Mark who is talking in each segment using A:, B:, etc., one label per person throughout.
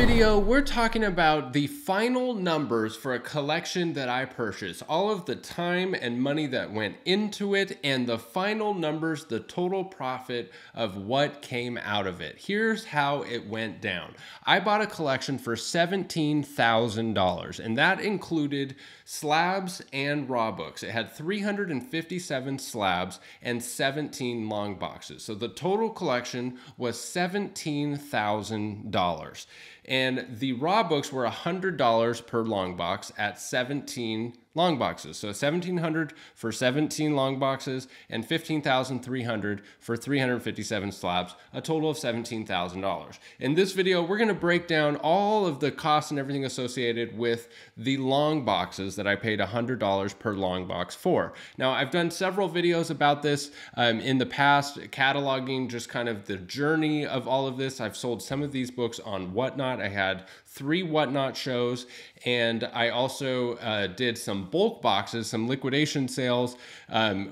A: video, we're talking about the final numbers for a collection that I purchased, all of the time and money that went into it, and the final numbers, the total profit of what came out of it. Here's how it went down. I bought a collection for $17,000, and that included slabs and raw books. It had 357 slabs and 17 long boxes. So the total collection was $17,000. And the raw books were $100 per long box at 17 long boxes. So $1,700 for 17 long boxes and $15,300 for 357 slabs, a total of $17,000. In this video, we're going to break down all of the costs and everything associated with the long boxes that I paid $100 per long box for. Now, I've done several videos about this in the past, cataloging just kind of the journey of all of this. I've sold some of these books on Whatnot. I had 3 Whatnot shows, and I also did some bulk boxes, some liquidation sales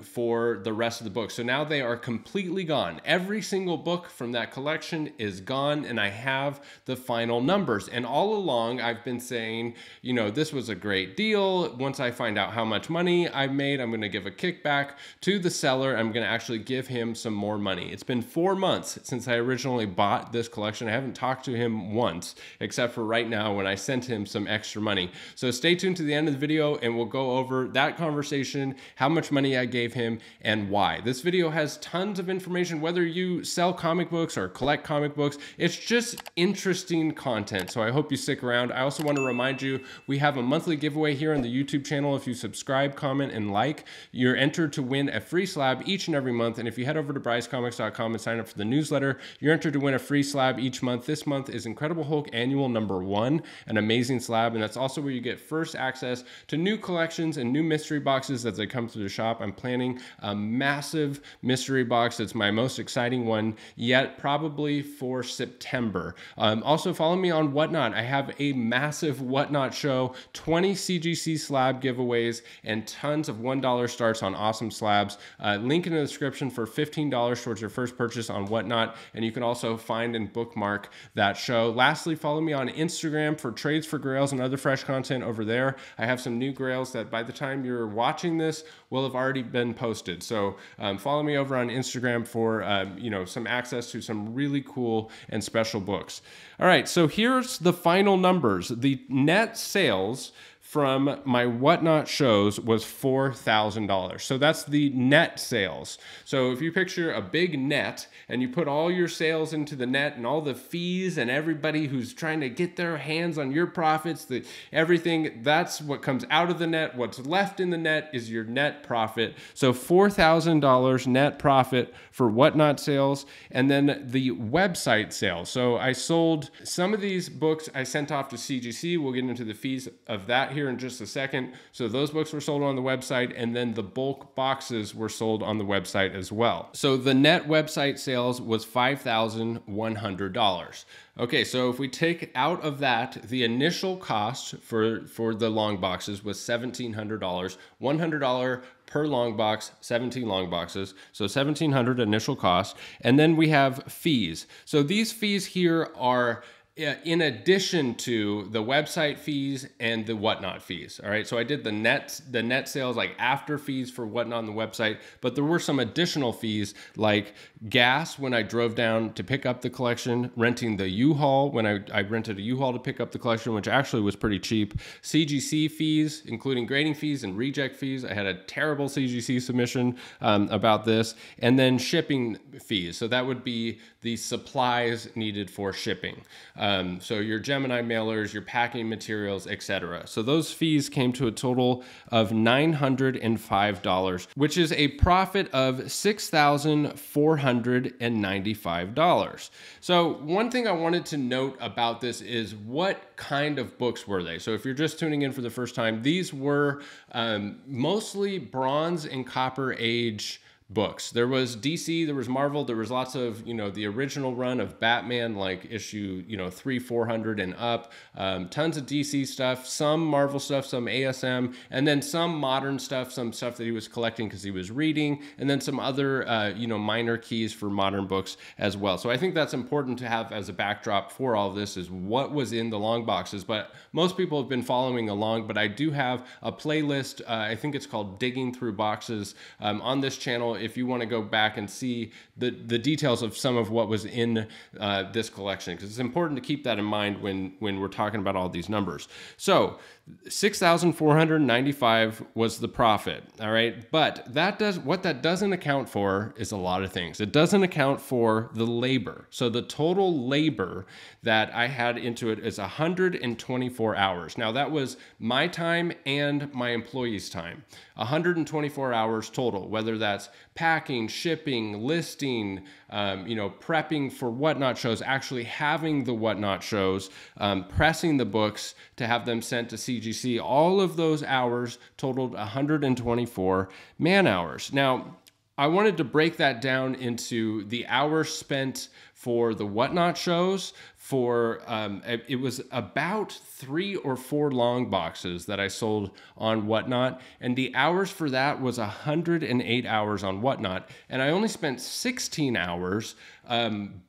A: for the rest of the books. So now they are completely gone. Every single book from that collection is gone, and I have the final numbers. And all along, I've been saying, you know, this was a great deal. Once I find out how much money I made, I'm going to give a kickback to the seller. I'm going to actually give him some more money. It's been 4 months since I originally bought this collection. I haven't talked to him once, except for right now when I sent him some extra money. So stay tuned to the end of the video and we'll go over that conversation, how much money I gave him, and why. This video has tons of information, whether you sell comic books or collect comic books. It's just interesting content, so I hope you stick around. I also want to remind you, we have a monthly giveaway here on the YouTube channel. If you subscribe, comment, and like, you're entered to win a free slab each and every month. And if you head over to brycecomics.com and sign up for the newsletter, you're entered to win a free slab each month. This month is Incredible Hulk Annual #1, an amazing slab, and that's also where you get first access to new collections and new mystery boxes as they come through the shop. I'm planning a massive mystery box. It's my most exciting one yet, probably for September. Also follow me on Whatnot. I have a massive Whatnot show, 20 CGC slab giveaways, and tons of $1 starts on awesome slabs. Link in the description for $15 towards your first purchase on Whatnot, and you can also find and bookmark that show. Lastly, follow me on Instagram for trades for grails and other fresh content over there. I have some new grails that by the time you're watching this will have already been posted. So follow me over on Instagram for you know, some access to some really cool and special books. All right, so here's the final numbers. The net sales from my Whatnot shows was $4,000. So that's the net sales. So if you picture a big net and you put all your sales into the net and all the fees and everybody who's trying to get their hands on your profits, everything, that's what comes out of the net. What's left in the net is your net profit. So $4,000 net profit for Whatnot sales, and then the website sales. So I sold some of these books I sent off to CGC. We'll get into the fees of that here in just a second. So those books were sold on the website, and then the bulk boxes were sold on the website as well. So the net website sales was $5,100. Okay, so if we take out of that, the initial cost for the long boxes was $1,700, $100 per long box, 17 long boxes. So $1,700 initial cost. And then we have fees. So these fees here are in addition to the website fees and the Whatnot fees. All right, so I did the net sales like after fees for Whatnot on the website, but there were some additional fees like gas when I drove down to pick up the collection, renting the U-Haul when I rented a U-Haul to pick up the collection, which actually was pretty cheap, CGC fees, including grading fees and reject fees. I had a terrible CGC submission about this, and then shipping fees. So that would be the supplies needed for shipping. So your Gemini mailers, your packing materials, etc. So those fees came to a total of $905, which is a profit of $6,495. So one thing I wanted to note about this is what kind of books were they? So if you're just tuning in for the first time, these were mostly Bronze and Copper Age books. There was DC, there was Marvel, there was lots of, the original run of Batman, like issue, 300, 400 and up, tons of DC stuff, some Marvel stuff, some ASM, and then some modern stuff, some stuff that he was collecting because he was reading, and then some other, minor keys for modern books as well. So I think that's important to have as a backdrop for all of this, is what was in the long boxes. But most people have been following along, but I do have a playlist, I think it's called Digging Through Boxes, on this channel, if you want to go back and see the details of some of what was in this collection, because it's important to keep that in mind when we're talking about all these numbers. So 6,495 was the profit, all right? But what that doesn't account for is a lot of things. It doesn't account for the labor. So the total labor that I had into it is 124 hours. Now that was my time and my employees' time. 124 hours total, whether that's packing, shipping, listing, prepping for Whatnot shows, actually having the Whatnot shows, pressing the books to have them sent to CGC. All of those hours totaled 124 man hours. Now, I wanted to break that down into the hours spent for the Whatnot shows. It was about 3 or 4 long boxes that I sold on Whatnot, and the hours for that was 108 hours on Whatnot, and I only spent 16 hours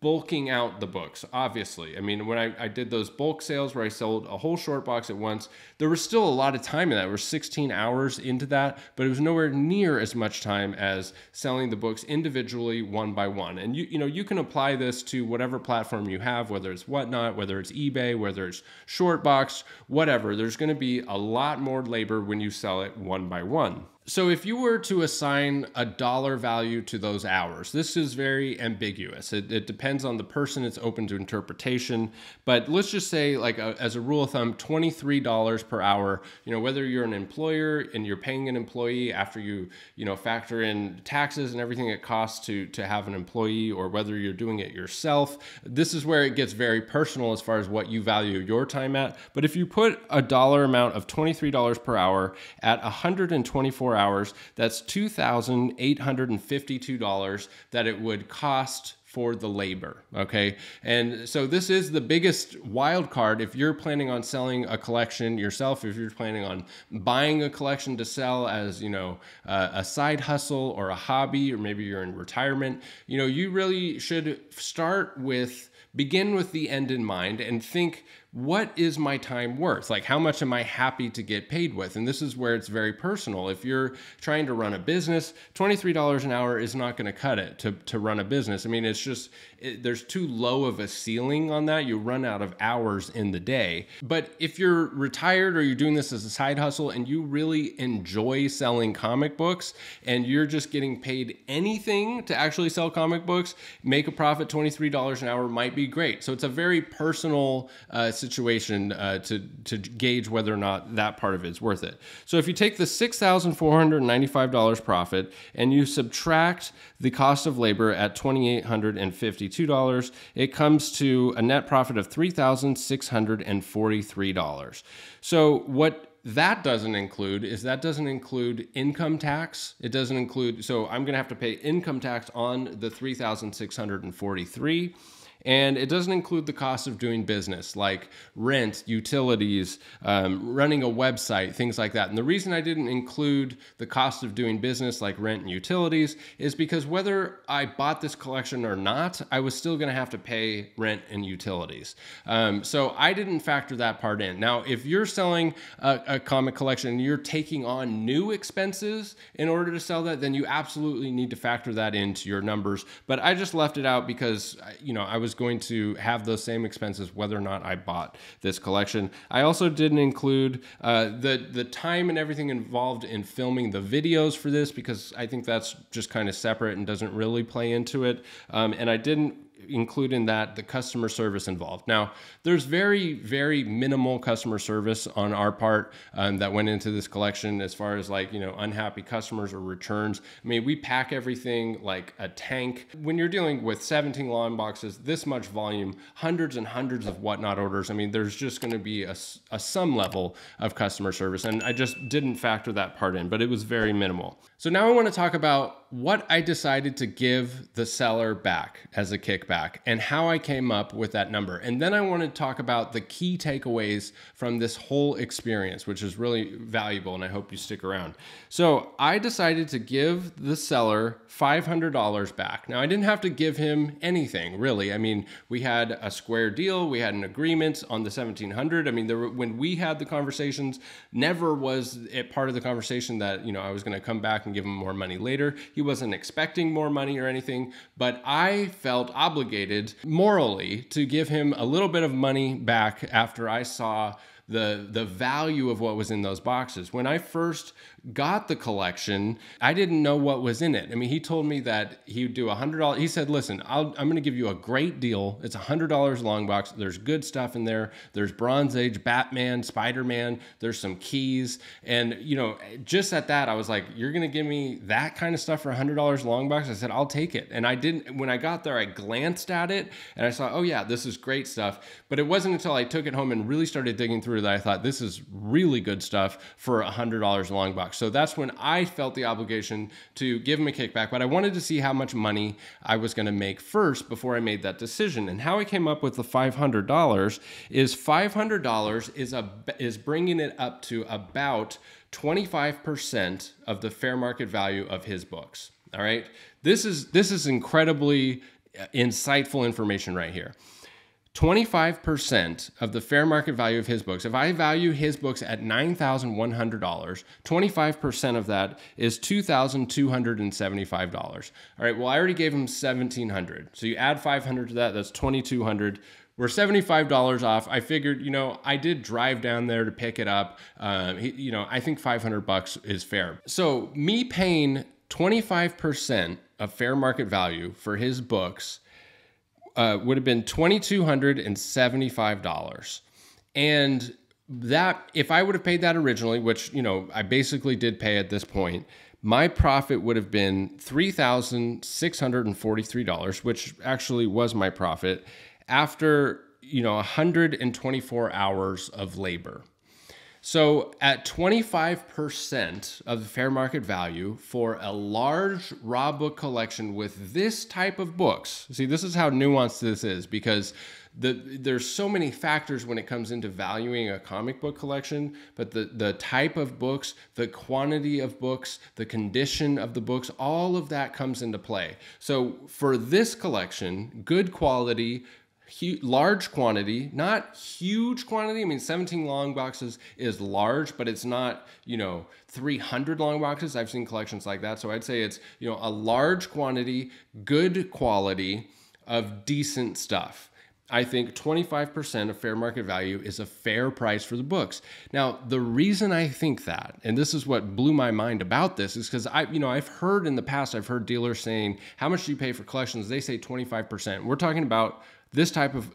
A: bulking out the books, obviously. I mean, when I did those bulk sales where I sold a whole short box at once, there was still a lot of time in that. There were 16 hours into that, but it was nowhere near as much time as selling the books individually one by one. And you can apply this to whatever platform you have, whether it's Whatnot, whether it's eBay, whether it's Shortbox, whatever. There's going to be a lot more labor when you sell it one by one. So if you were to assign a dollar value to those hours, this is very ambiguous. It depends on the person. It's open to interpretation. But let's just say, as a rule of thumb, $23 per hour. Whether you're an employer and you're paying an employee after you factor in taxes and everything it costs to have an employee, or whether you're doing it yourself, this is where it gets very personal as far as what you value your time at. But if you put a dollar amount of $23 per hour at 124 hours, that's $2,852 that it would cost for the labor, okay? And so this is the biggest wild card if you're planning on selling a collection yourself, if you're planning on buying a collection to sell as, a side hustle or a hobby, or maybe you're in retirement. You really should begin with the end in mind and think, what is my time worth? Like, how much am I happy to get paid with? And this is where it's very personal. If you're trying to run a business, $23 an hour is not going to cut it to run a business. I mean, there's too low of a ceiling on that. You run out of hours in the day. But if you're retired or you're doing this as a side hustle and you really enjoy selling comic books and you're just getting paid anything to actually sell comic books, make a profit, $23 an hour might be great. So it's a very personal situation to gauge whether or not that part of it's worth it. So if you take the $6,495 profit and you subtract the cost of labor at $2,852, it comes to a net profit of $3,643. So what that doesn't include income tax. It doesn't include, so I'm going to have to pay income tax on the $3,643. And it doesn't include the cost of doing business, like rent, utilities, running a website, things like that. And the reason I didn't include the cost of doing business, like rent and utilities, is because whether I bought this collection or not, I was still going to have to pay rent and utilities. So I didn't factor that part in. Now, if you're selling a comic collection and you're taking on new expenses in order to sell that, then you absolutely need to factor that into your numbers. But I just left it out because, I was going to have those same expenses whether or not I bought this collection. I also didn't include the time and everything involved in filming the videos for this, because I think that's just kind of separate and doesn't really play into it. And I didn't include in that the customer service involved. Now, there's very, very minimal customer service on our part that went into this collection as far as unhappy customers or returns. I mean, we pack everything like a tank. When you're dealing with 17 long boxes, this much volume, hundreds and hundreds of Whatnot orders, I mean, there's just going to be a some level of customer service. And I just didn't factor that part in, but it was very minimal. So now I want to talk about what I decided to give the seller back as a kickback and how I came up with that number. And then I want to talk about the key takeaways from this whole experience, which is really valuable, and I hope you stick around. So I decided to give the seller $500 back. Now, I didn't have to give him anything, really. I mean, we had a square deal. We had an agreement on the $1,700. I mean, when we had the conversations, never was it part of the conversation that, I was going to come back and give him more money later. He wasn't expecting more money or anything, but I felt obligated morally to give him a little bit of money back after I saw the value of what was in those boxes. When I first got the collection, I didn't know what was in it. I mean, he told me that he would do $100. He said, listen, I'm going to give you a great deal. It's $100 long box. There's good stuff in there. There's Bronze Age, Batman, Spider-Man. There's some keys. And, just at that, I was like, you're going to give me that kind of stuff for $100 long box? I said, I'll take it. And I didn't, when I got there, I glanced at it and I saw, oh yeah, this is great stuff. But it wasn't until I took it home and really started digging through that I thought, this is really good stuff for $100 long box. So that's when I felt the obligation to give him a kickback, but I wanted to see how much money I was going to make first before I made that decision. And how I came up with the $500 is $500 is bringing it up to about 25% of the fair market value of his books. All right. This is incredibly insightful information right here. 25% of the fair market value of his books. If I value his books at $9,100, 25% of that is $2,275. All right, well, I already gave him $1,700. So you add $500 to that, that's $2,200. We're $75 off. I figured, I did drive down there to pick it up. I think $500 is fair. So me paying 25% of fair market value for his books would have been $2,275. And that, if I would have paid that originally, which, I basically did pay at this point, my profit would have been $3,643, which actually was my profit after, 124 hours of labor. So at 25% of the fair market value for a large raw book collection with this type of books, see, this is how nuanced this is, because there's so many factors when it comes into valuing a comic book collection, but the type of books, the quantity of books, the condition of the books, all of that comes into play. So for this collection, good quality, large quantity, not huge quantity. I mean, 17 long boxes is large, but it's not, 300 long boxes. I've seen collections like that. So I'd say it's, a large quantity, good quality of decent stuff. I think 25% of fair market value is a fair price for the books. Now, the reason I think that, and this is what blew my mind about this, is because I've heard in the past, I've heard dealers saying, how much do you pay for collections? They say 25%. We're talking about this type of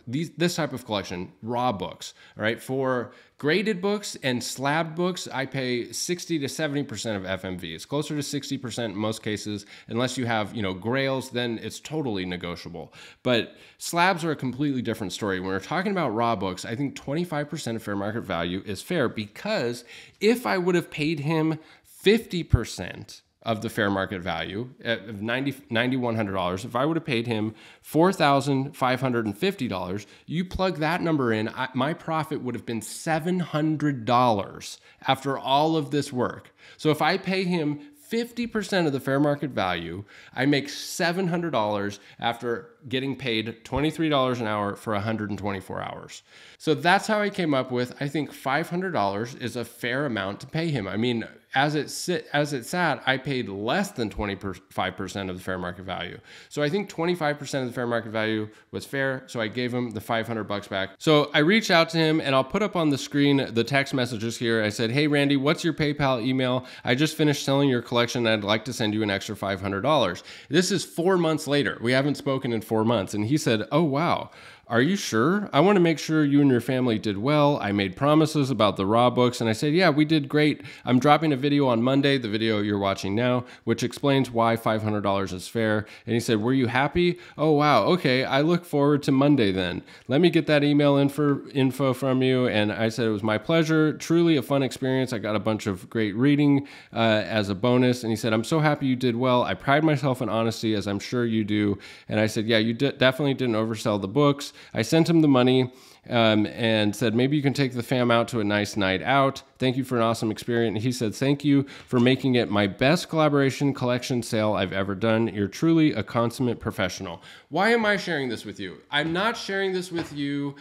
A: collection, raw books. All right, for graded books and slabbed books, I pay 60 to 70% of FMV. It's closer to 60% in most cases, unless you have grails, then it's totally negotiable. But slabs are a completely different story. When we're talking about raw books, I think 25% of fair market value is fair, because if I would have paid him 50% of the fair market value of $9,100. If I would have paid him $4,550, you plug that number in, my profit would have been $700 after all of this work. So if I pay him 50% of the fair market value, I make $700 after getting paid $23 an hour for 124 hours. So that's how I came up with, I think $500 is a fair amount to pay him. I mean, as it sat, I paid less than 25% of the fair market value. So I think 25% of the fair market value was fair. So I gave him the $500 back. So I reached out to him, and I'll put up on the screen the text messages here. I said, hey, Randy, what's your PayPal email? I just finished selling your collection, and I'd like to send you an extra $500. This is 4 months later. We haven't spoken in 4 months. And he said, oh, wow. are you sure? I want to make sure you and your family did well. I made promises about the raw books. And I said, yeah, we did great. I'm dropping a video on Monday, the video you're watching now, which explains why $500 is fair. And he said, were you happy? Oh, wow. Okay. I look forward to Monday then. Let me get that email info from you. And I said, it was my pleasure. Truly a fun experience. I got a bunch of great reading as a bonus. And he said, I'm so happy you did well. I pride myself in honesty, as I'm sure you do. And I said, yeah, you definitely didn't oversell the books. I sent him the money and said, maybe you can take the fam out to a nice night out. Thank you for an awesome experience. He said, thank you for making it my best collaboration collection sale I've ever done. You're truly a consummate professional. Why am I sharing this with you? I'm not sharing this with you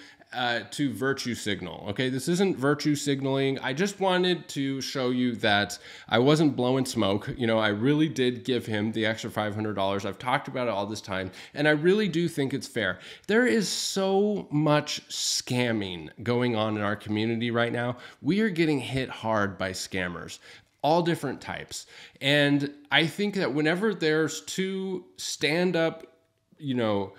A: to virtue signal. Okay, this isn't virtue signaling. I just wanted to show you that I wasn't blowing smoke. You know, I really did give him the extra $500. I've talked about it all this time, and I really do think it's fair. There is so much scamming going on in our community right now. We are getting hit hard by scammers, all different types. And I think that whenever there's two stand-up, you know,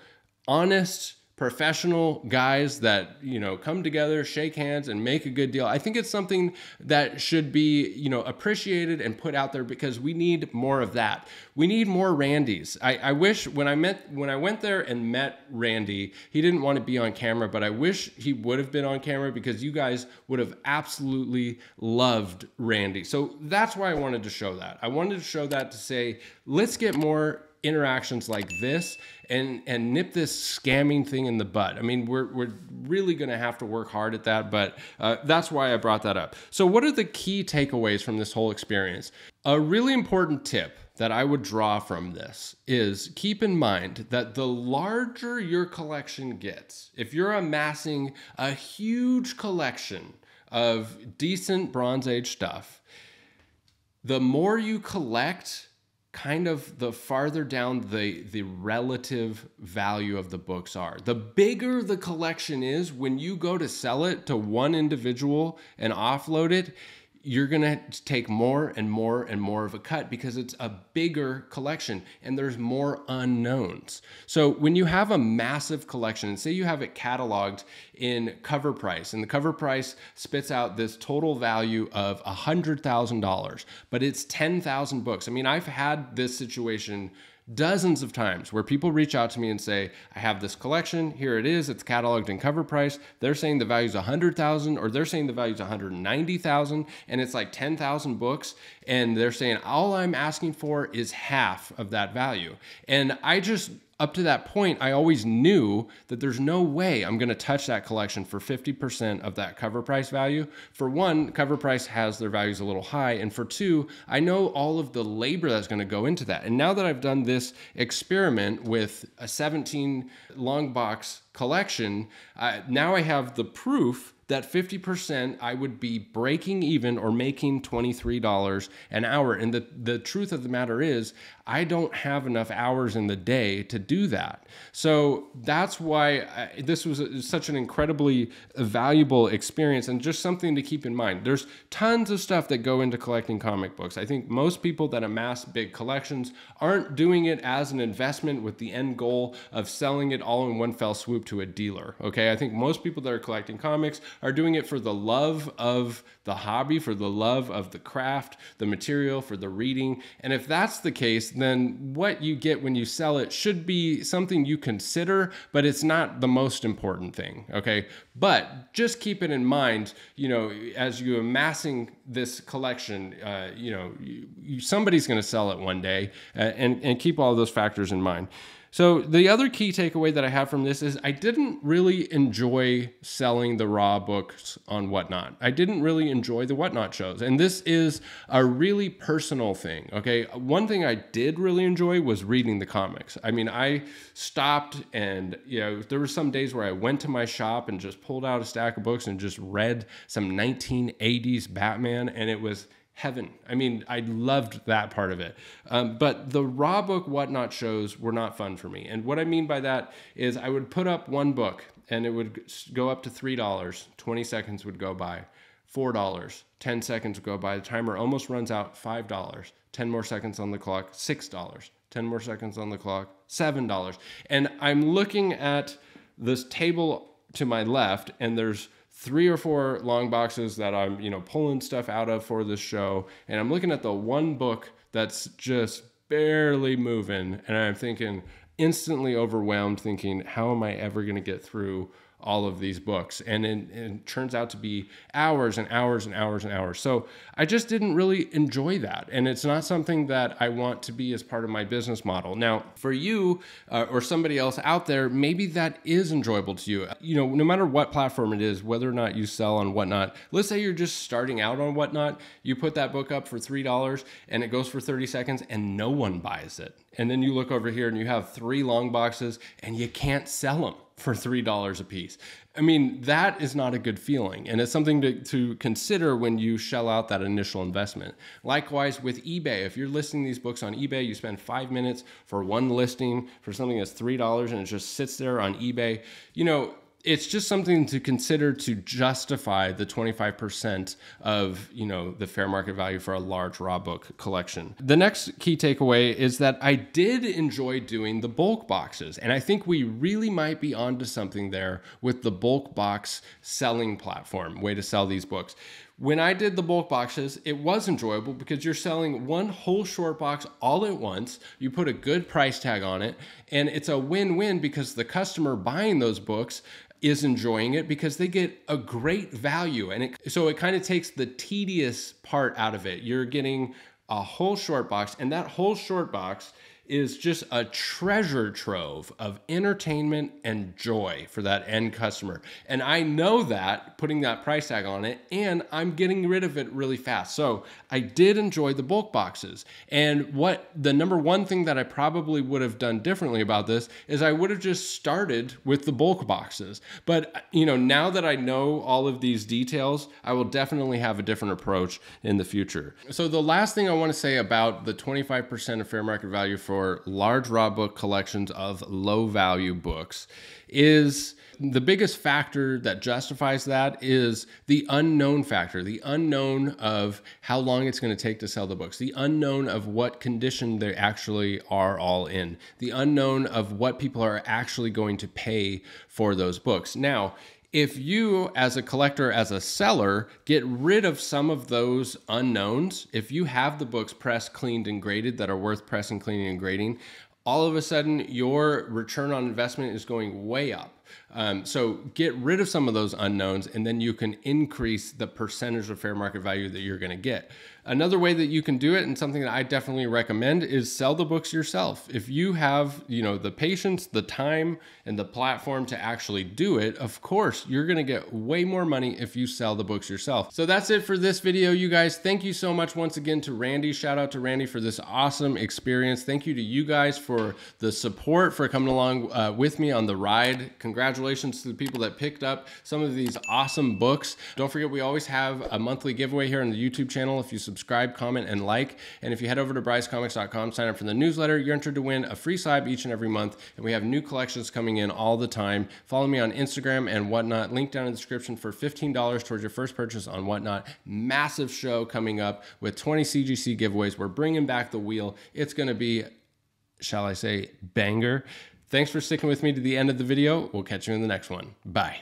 A: honest, professional guys that, you know, come together, shake hands, and make a good deal, I think it's something that should be, you know, appreciated and put out there, because we need more of that. We need more Randys. I wish when I went there and met Randy, he didn't want to be on camera, but I wish he would have been on camera, because you guys would have absolutely loved Randy. So that's why I wanted to show that. I wanted to show that to say, let's get more interactions like this and nip this scamming thing in the bud. I mean, we're really going to have to work hard at that, but that's why I brought that up. So what are the key takeaways from this whole experience? A really important tip that I would draw from this is keep in mind that the larger your collection gets, if you're amassing a huge collection of decent Bronze Age stuff, the more you collect, kind of the farther down the relative value of the books are. The bigger the collection is, when you go to sell it to one individual and offload it, you're going to take more and more and more of a cut, because it's a bigger collection and there's more unknowns. So when you have a massive collection, and say you have it cataloged in cover price, and the cover price spits out this total value of $100,000, but it's 10,000 books. I mean, I've had this situation dozens of times where people reach out to me and say, I have this collection, here it is, it's cataloged in cover price. They're saying the value's 100,000, or they're saying the value's 190,000, and it's like 10,000 books, and they're saying all I'm asking for is half of that value. And I just, up to that point, I always knew that there's no way I'm going to touch that collection for 50% of that cover price value. For one, cover price has their values a little high. And for two, I know all of the labor that's going to go into that. And now that I've done this experiment with a 17 long box collection, now I have the proof that 50% I would be breaking even or making $23 an hour. And the truth of the matter is, I don't have enough hours in the day to do that. So that's why this was such an incredibly valuable experience, and just something to keep in mind. There's tons of stuff that go into collecting comic books. I think most people that amass big collections aren't doing it as an investment with the end goal of selling it all in one fell swoop to a dealer. Okay, I think most people that are collecting comics are doing it for the love of the hobby, for the love of the craft, the material, for the reading. And if that's the case, then what you get when you sell it should be something you consider, but it's not the most important thing, okay? But just keep it in mind, you know, as you're amassing this collection, you know, somebody's going to sell it one day, and keep all those factors in mind. So the other key takeaway that I have from this is I didn't really enjoy selling the raw books on Whatnot. I didn't really enjoy the Whatnot shows. And this is a really personal thing, okay? One thing I did really enjoy was reading the comics. I mean, I stopped and, you know, there were some days where I went to my shop and just pulled out a stack of books and just read some 1980s Batman, and it was heaven. I mean, I loved that part of it. But the raw book Whatnot shows were not fun for me. And what I mean by that is I would put up one book and it would go up to $3. 20 seconds would go by. $4. 10 seconds would go by. The timer almost runs out. $5. 10 more seconds on the clock. $6. 10 more seconds on the clock. $7. And I'm looking at this table to my left, and there's 3 or 4 long boxes that I'm, pulling stuff out of for this show. And I'm looking at the one book that's just barely moving. And I'm thinking, instantly overwhelmed, thinking, how am I ever going to get through all of these books? And it turns out to be hours and hours and hours and hours. So I just didn't really enjoy that. And it's not something that I want to be as part of my business model. Now, for you or somebody else out there, maybe that is enjoyable to you. No matter what platform it is, whether or not you sell on Whatnot, let's say you're just starting out on Whatnot, you put that book up for $3 and it goes for 30 seconds and no one buys it. And then you look over here and you have 3 long boxes and you can't sell them for $3 a piece. I mean, that is not a good feeling. And it's something to consider when you shell out that initial investment. Likewise with eBay, if you're listing these books on eBay, you spend 5 minutes for one listing for something that's $3 and it just sits there on eBay. It's just something to consider to justify the 25% of, the fair market value for a large raw book collection. The next key takeaway is that I did enjoy doing the bulk boxes. And I think we really might be onto something there with the bulk box selling platform, way to sell these books. When I did the bulk boxes, it was enjoyable because you're selling one whole short box all at once. You put a good price tag on it, and it's a win-win because the customer buying those books is enjoying it because they get a great value. And so it kind of takes the tedious part out of it. You're getting a whole short box, and that whole short box is just a treasure trove of entertainment and joy for that end customer. And I know that putting that price tag on it, and I'm getting rid of it really fast. So I did enjoy the bulk boxes. And what the number one thing that I probably would have done differently about this is I would have just started with the bulk boxes. But now that I know all of these details, I will definitely have a different approach in the future. So the last thing I want to say about the 25% of fair market value for large raw book collections of low value books is the biggest factor that justifies that is the unknown factor, the unknown of how long it's going to take to sell the books, the unknown of what condition they actually are all in, the unknown of what people are actually going to pay for those books. Now, if you, as a collector, as a seller, get rid of some of those unknowns, if you have the books pressed, cleaned, and graded that are worth pressing, cleaning, and grading, all of a sudden your return on investment is going way up. So get rid of some of those unknowns, and then you can increase the percentage of fair market value that you're going to get. Another way that you can do it, and something that I definitely recommend, is sell the books yourself. If you have, the patience, the time, and the platform to actually do it, of course, you're going to get way more money if you sell the books yourself. So that's it for this video, you guys. Thank you so much once again to Randy. Shout out to Randy for this awesome experience. Thank you to you guys for the support, for coming along with me on the ride. Congratulations to the people that picked up some of these awesome books. Don't forget, we always have a monthly giveaway here on the YouTube channel. If you subscribe, comment, and like, and if you head over to brycecomics.com, sign up for the newsletter, you're entered to win a free slab each and every month, and we have new collections coming in all the time. Follow me on Instagram and Whatnot. Link down in the description for $15 towards your first purchase on Whatnot. Massive show coming up with 20 CGC giveaways. We're bringing back the wheel. It's going to be, shall I say, banger. Thanks for sticking with me to the end of the video. We'll catch you in the next one. Bye.